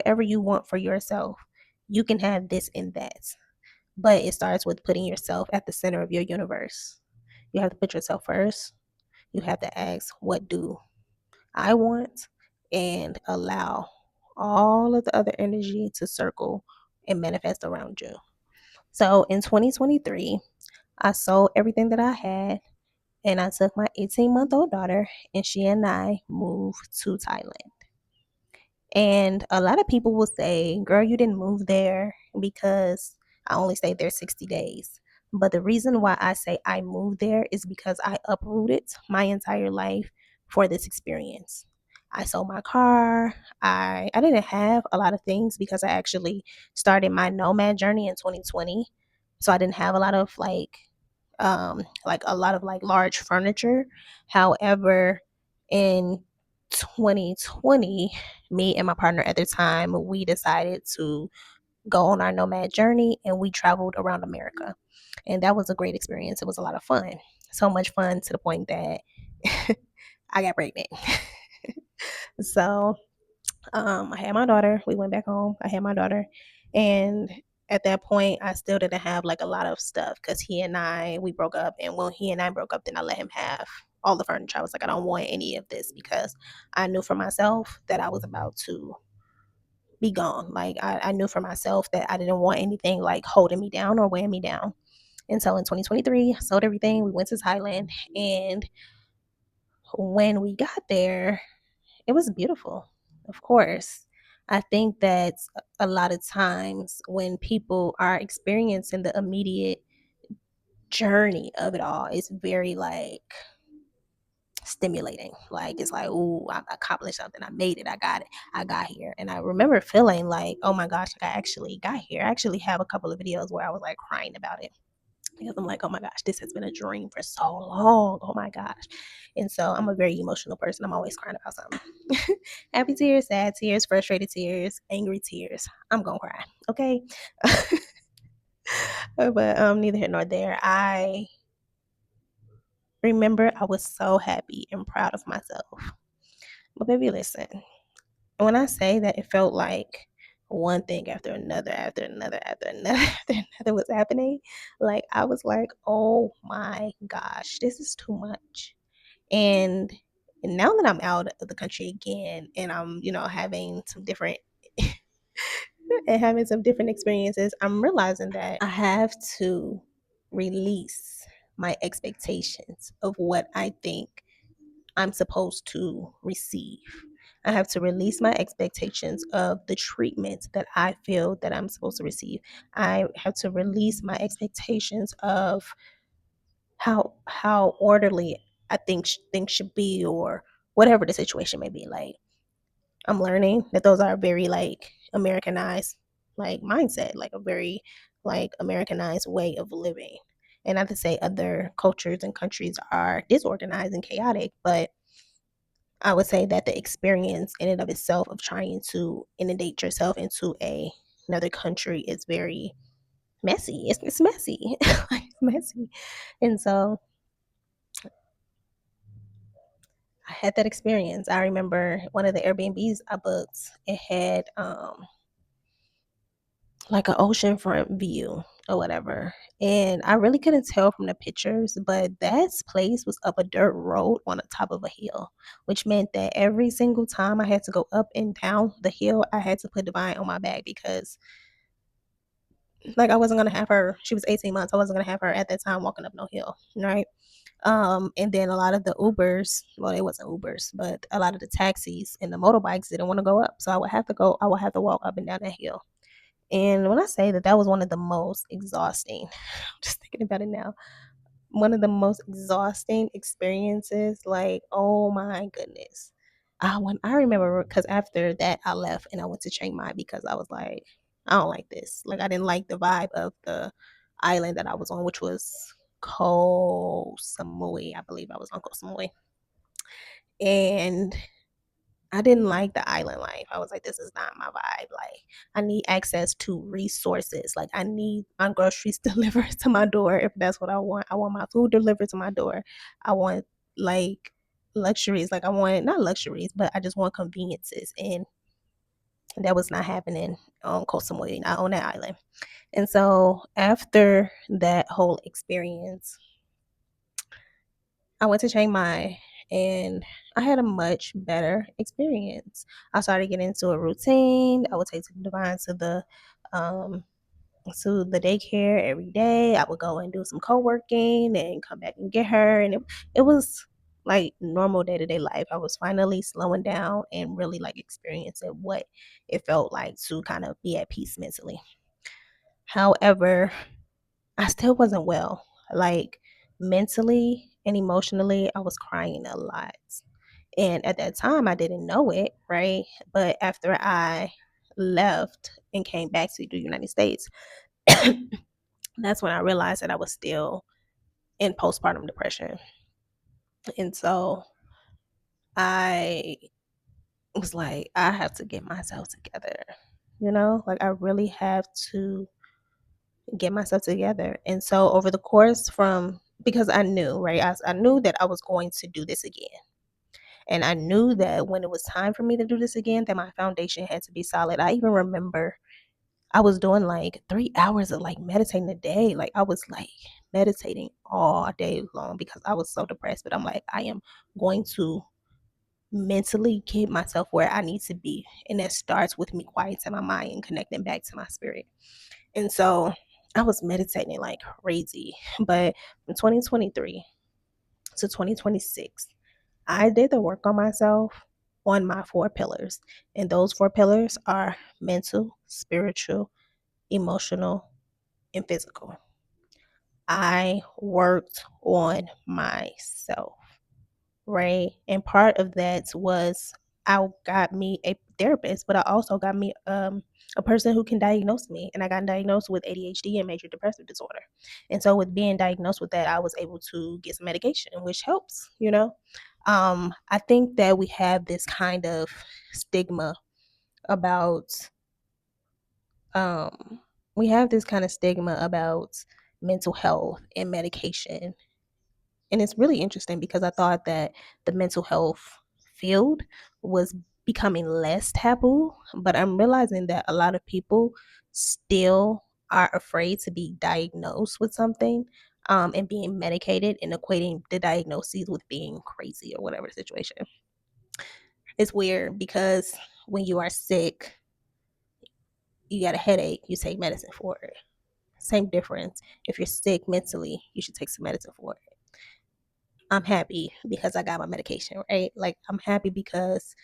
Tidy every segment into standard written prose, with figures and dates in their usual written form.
whatever you want for yourself, you can have this and that. But it starts with putting yourself at the center of your universe. You have to put yourself first. You have to ask, what do I want? And allow all of the other energy to circle and manifest around you. So in 2023, I sold everything that I had and I took my 18-month-old daughter and she and I moved to Thailand. And a lot of people will say, girl, you didn't move there because I only stayed there 60 days. But the reason why I say I moved there is because I uprooted my entire life for this experience. I sold my car. I didn't have a lot of things because I actually started my nomad journey in 2020. So I didn't have a lot of like a lot of like large furniture. However, in 2020, me and my partner at the time, we decided to go on our nomad journey and we traveled around America. And that was a great experience. It was a lot of fun. So much fun to the point that I got pregnant. So I had my daughter. We went back home. I had my daughter. And at that point, I still didn't have like a lot of stuff because we broke up. And when he and I broke up, then I let him have all the furniture. I was like, I don't want any of this because I knew for myself that I was about to be gone. Like, I knew for myself that I didn't want anything like holding me down or weighing me down. And so in 2023, I sold everything. We went to Thailand. And when we got there, it was beautiful, of course. I think that a lot of times when people are experiencing the immediate journey of it all, it's very like stimulating. Like it's like, ooh, I accomplished something. I made it. I got it. I got here. And I remember feeling like, oh my gosh, like I actually got here. I actually have a couple of videos where I was like crying about it because I'm like, oh my gosh, this has been a dream for so long. Oh my gosh. And so I'm a very emotional person. I'm always crying about something. Happy tears, sad tears, frustrated tears, angry tears. I'm gonna cry. Okay. But neither here nor there. I remember I was so happy and proud of myself. But baby, listen, when I say that it felt like one thing after another, after another, after another, after another was happening, like I was like, oh my gosh, this is too much. And now that I'm out of the country again and I'm, having some different and having some different experiences, I'm realizing that I have to release my expectations of what I think I'm supposed to receive. I have to release my expectations of the treatment that I feel that I'm supposed to receive. I have to release my expectations of how orderly I think things should be or whatever the situation may be. Like I'm learning that those are very like Americanized like mindset, like a very like Americanized way of living. And not to say other cultures and countries are disorganized and chaotic, but I would say that the experience in and of itself of trying to inundate yourself into another country is very messy. It's messy. Like, it's messy. And so I had that experience. I remember one of the Airbnbs I booked, it had like an oceanfront view or whatever. And I really couldn't tell from the pictures, but that place was up a dirt road on the top of a hill, which meant that every single time I had to go up and down the hill, I had to put Divine on my back because like I wasn't gonna have her. She was 18 months. I wasn't gonna have her at that time walking up no hill, right? And then a lot of the Ubers, well, it wasn't Ubers, but a lot of the taxis and the motorbikes didn't want to go up, so I would have to walk up and down that hill. And when I say that that was one of the most exhausting, I'm just thinking about it now, one of the most exhausting experiences, like, oh my goodness. When I remember, because after that I left and I went to Chiang Mai because I was like, I don't like this. Like I didn't like the vibe of the island that I was on, which was Koh Samui. I believe I was on Koh Samui. And I didn't like the island life. I was like, this is not my vibe. Like, I need access to resources. Like, I need my groceries delivered to my door if that's what I want. I want my food delivered to my door. I want like luxuries. Like, I want not luxuries, but I just want conveniences. And That was not happening on Koh Samui, not on that island. And so after that whole experience, I went to Chiang Mai and I had a much better experience. I started getting into a routine. I would take Divine um to the daycare every day. I would go and do some co-working and come back and get her. And it was like normal day-to-day life. I was finally slowing down and really like experiencing what it felt like to kind of be at peace mentally. However, I still wasn't well. Like mentally and emotionally, I was crying a lot. And at that time, I didn't know it, right? But after I left and came back to the United States, that's when I realized that I was still in postpartum depression. And so I was like, I have to get myself together. Like I really have to get myself together. And so over the course from because I knew, right? I knew that I was going to do this again. And I knew that when it was time for me to do this again, that my foundation had to be solid. I even remember I was doing like 3 hours of like meditating a day. Like I was like meditating all day long because I was so depressed. But I'm like, I am going to mentally get myself where I need to be. And that starts with me quieting my mind and connecting back to my spirit. And so I was meditating like crazy. But from 2023 to 2026, I did the work on myself on my 4 pillars. And those 4 pillars are mental, spiritual, emotional, and physical. I worked on myself, right? And part of that was I got me a therapist, but I also got me a person who can diagnose me. And I got diagnosed with ADHD and major depressive disorder. And so with being diagnosed with that, I was able to get some medication, which helps. I think that we have this kind of stigma about um we have this kind of stigma about mental health and medication. And it's really interesting because I thought that the mental health field was becoming less taboo, but I'm realizing that a lot of people still are afraid to be diagnosed with something, and being medicated and equating the diagnoses with being crazy or whatever the situation. It's weird because when you are sick, you got a headache, you take medicine for it. Same difference. If you're sick mentally, you should take some medicine for it. I'm happy because I got my medication, right? Like I'm happy because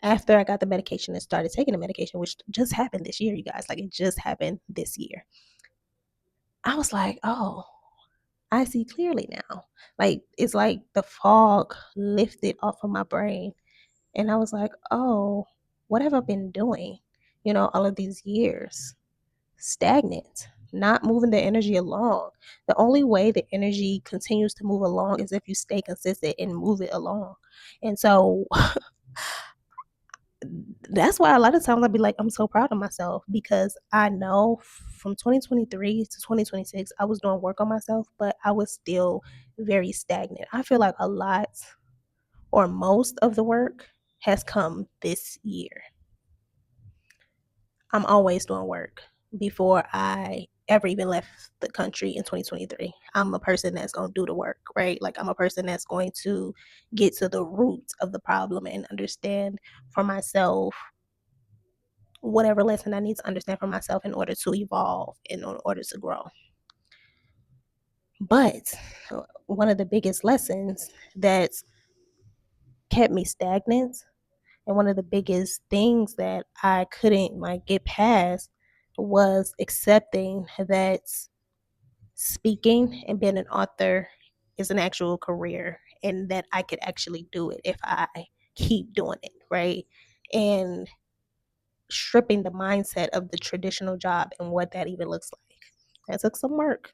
after I got the medication and started taking the medication, which just happened this year, you guys, like it just happened this year. I was like, oh, I see clearly now. Like it's like the fog lifted off of my brain. And I was like, oh, what have I been doing, all of these years? Stagnant, not moving the energy along. The only way the energy continues to move along is if you stay consistent and move it along. And so that's why a lot of times I'll be like, I'm so proud of myself because I know from 2023 to 2026, I was doing work on myself, but I was still very stagnant. I feel like a lot or most of the work has come this year. I'm always doing work before I ever even left the country in 2023. I'm a person that's going to do the work, right? Like I'm a person that's going to get to the root of the problem and understand for myself whatever lesson I need to understand for myself in order to evolve and in order to grow. But one of the biggest lessons that kept me stagnant and one of the biggest things that I couldn't like get past was accepting that speaking and being an author is an actual career and that I could actually do it if I keep doing it, right? And stripping the mindset of the traditional job and what that even looks like. That took some work.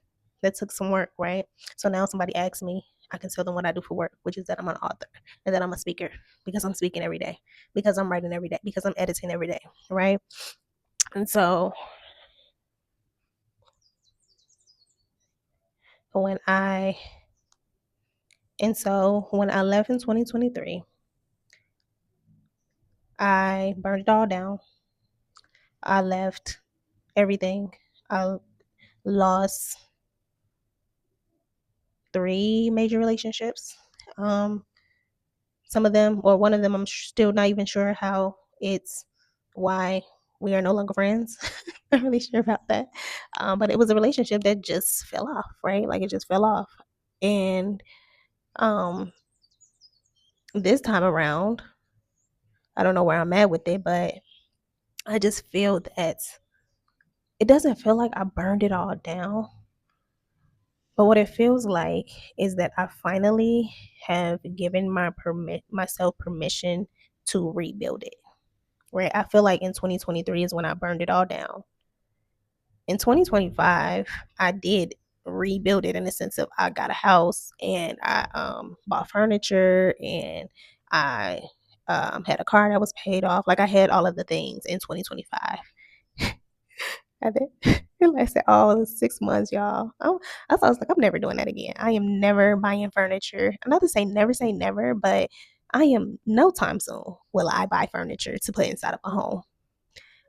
Right? So now somebody asks me, I can tell them what I do for work, which is that I'm an author and that I'm a speaker because I'm speaking every day, because I'm writing every day, because I'm editing every day, right? And so when I when I left in 2023, I burned it all down. I left everything. I lost 3 major relationships. Um, some of them, or one of them, I'm still not even sure how it's why we are no longer friends. Not really sure about that. But it was a relationship that just fell off, right? Like it just fell off. And um, this time around, I don't know where I'm at with it, but I just feel that it doesn't feel like I burned it all down. But what it feels like is that I finally have given myself permission to rebuild it. Right? I feel like in 2023 is when I burned it all down. In 2025, I did rebuild it in the sense of I got a house and I bought furniture and I had a car that was paid off. Like I had all of the things in 2025. I did. It lasted all 6 months, y'all. I was like, I'm never doing that again. I am never buying furniture. I'm not to say never, but I am no time soon will I buy furniture to put inside of a home.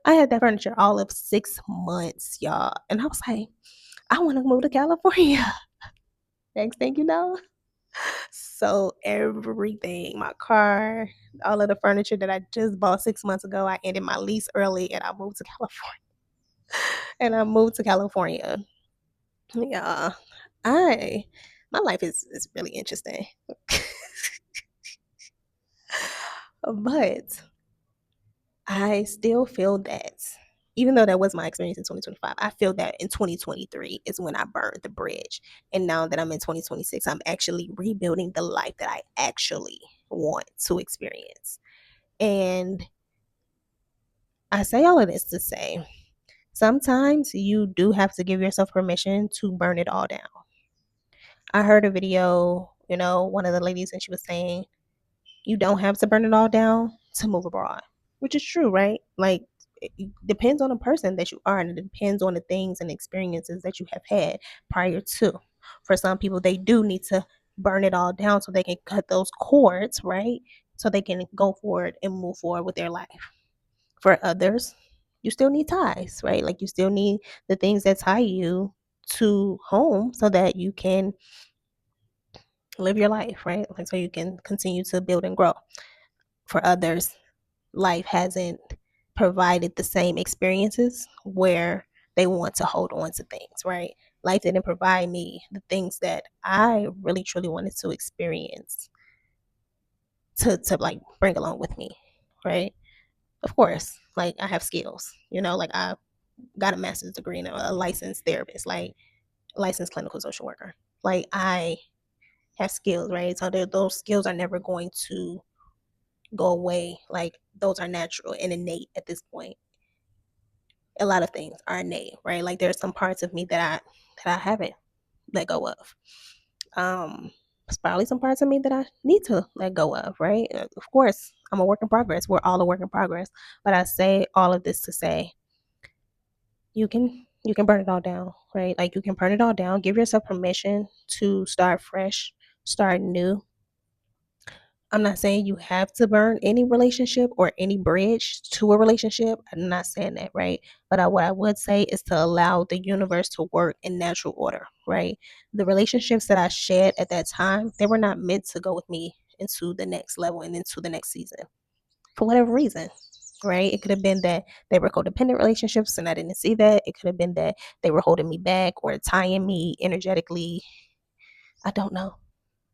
I had that furniture all of 6 months, y'all. And I was like, I want to move to California. Next thing you know. So everything, my car, all of the furniture that I just bought 6 months ago, I ended my lease early and I moved to California. And I moved to California. Yeah. I my life is really interesting. But I still feel that even though that was my experience in 2025, I feel that in 2023 is when I burned the bridge. And now that I'm in 2026, I'm actually rebuilding the life that I actually want to experience. And I say all of this to say sometimes you do have to give yourself permission to burn it all down. I heard a video, one of the ladies, and she was saying, you don't have to burn it all down to move abroad, which is true, right? Like, it depends on the person that you are, and it depends on the things and experiences that you have had prior to. For some people, they do need to burn it all down so they can cut those cords, right? So they can go forward and move forward with their life. For others, you still need ties, right? Like, you still need the things that tie you to home so that you can live your life, right? Like, so you can continue to build and grow. For others, life hasn't provided the same experiences where they want to hold on to things, right? Life didn't provide me the things that I really truly wanted to experience to like bring along with me, right? Of course, like I have skills, like I got a master's degree and a licensed therapist, like licensed clinical social worker. Like I have skills, right? So those skills are never going to go away. Like those are natural and innate at this point. A lot of things are innate, right? Like there's some parts of me that I haven't let go of. There's probably some parts of me that I need to let go of, right? Of course, I'm a work in progress. We're all a work in progress. But I say all of this to say you can burn it all down, right? Like you can burn it all down. Give yourself permission to start fresh, start new. I'm not saying you have to burn any relationship or any bridge to a relationship. I'm not saying that, right? But what I would say is to allow the universe to work in natural order, right? The relationships that I shared at that time, they were not meant to go with me into the next level and into the next season for whatever reason, right? It could have been that they were codependent relationships and I didn't see that. It could have been that they were holding me back or tying me energetically. I don't know.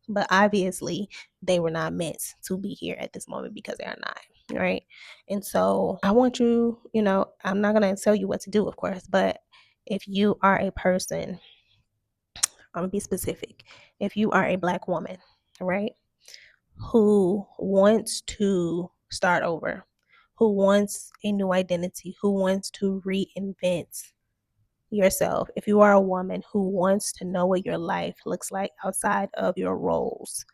But obviously, they were not meant to be here at this moment because they are not, right? And so I want you, I'm not going to tell you what to do, of course, but if you are a person, I'm going to be specific. If you are a Black woman, right, who wants to start over, who wants a new identity, who wants to reinvent yourself, if you are a woman who wants to know what your life looks like outside of your roles,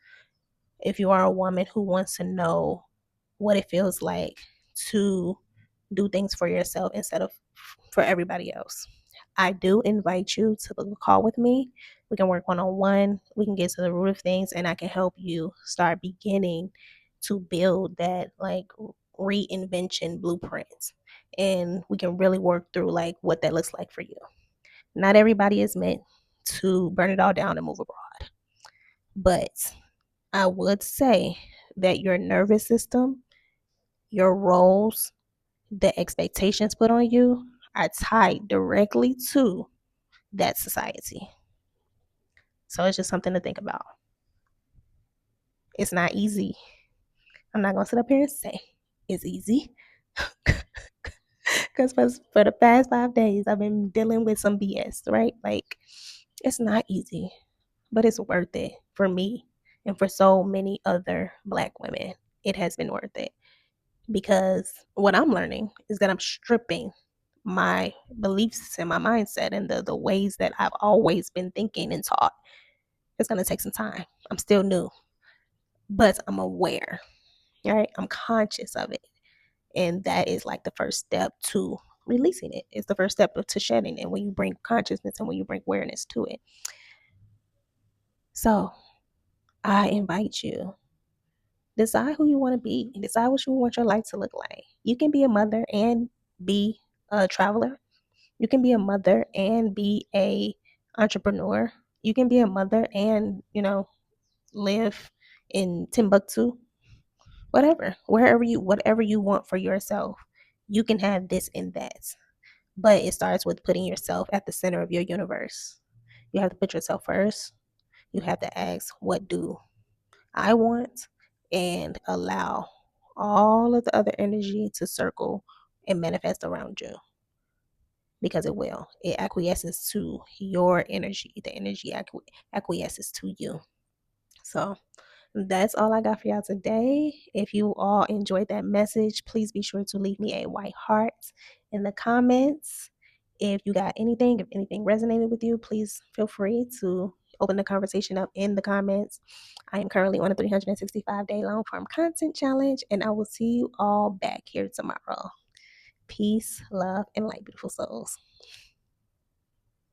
if you are a woman who wants to know what it feels like to do things for yourself instead of for everybody else, I do invite you to book a call with me. We can work one-on-one. We can get to the root of things and I can help you start beginning to build that like reinvention blueprint. and we can really work through like what that looks like for you. Not everybody is meant to burn it all down and move abroad. But I would say that your nervous system, your roles, the expectations put on you are tied directly to that society. So it's just something to think about. It's not easy. I'm not going to sit up here and say it's easy because for the past 5 days, I've been dealing with some BS, right? Like, it's not easy, but it's worth it for me and for so many other Black women. It has been worth it because what I'm learning is that I'm stripping my beliefs and my mindset and the ways that I've always been thinking and taught. It's going to take some time. I'm still new, but I'm aware, right? I'm conscious of it. And that is like the first step to releasing it. It's the first step to shedding it when you bring consciousness and when you bring awareness to it. So I invite you, decide who you want to be, decide what you want your life to look like. You can be a mother and be a traveler. You can be a mother and be a entrepreneur. You can be a mother and, live in Timbuktu. Whatever. Whatever you want for yourself. You can have this and that. But it starts with putting yourself at the center of your universe. You have to put yourself first. You have to ask, what do I want? And allow all of the other energy to circle and manifest around you because it will. It acquiesces to your energy. The energy acquiesces to you. So that's all I got for y'all today. If you all enjoyed that message, please be sure to leave me a white heart in the comments. If you got anything, if anything resonated with you, please feel free to open the conversation up in the comments. I am currently on a 365-day long form content challenge, and I will see you all back here tomorrow. Peace, love, and light, beautiful souls.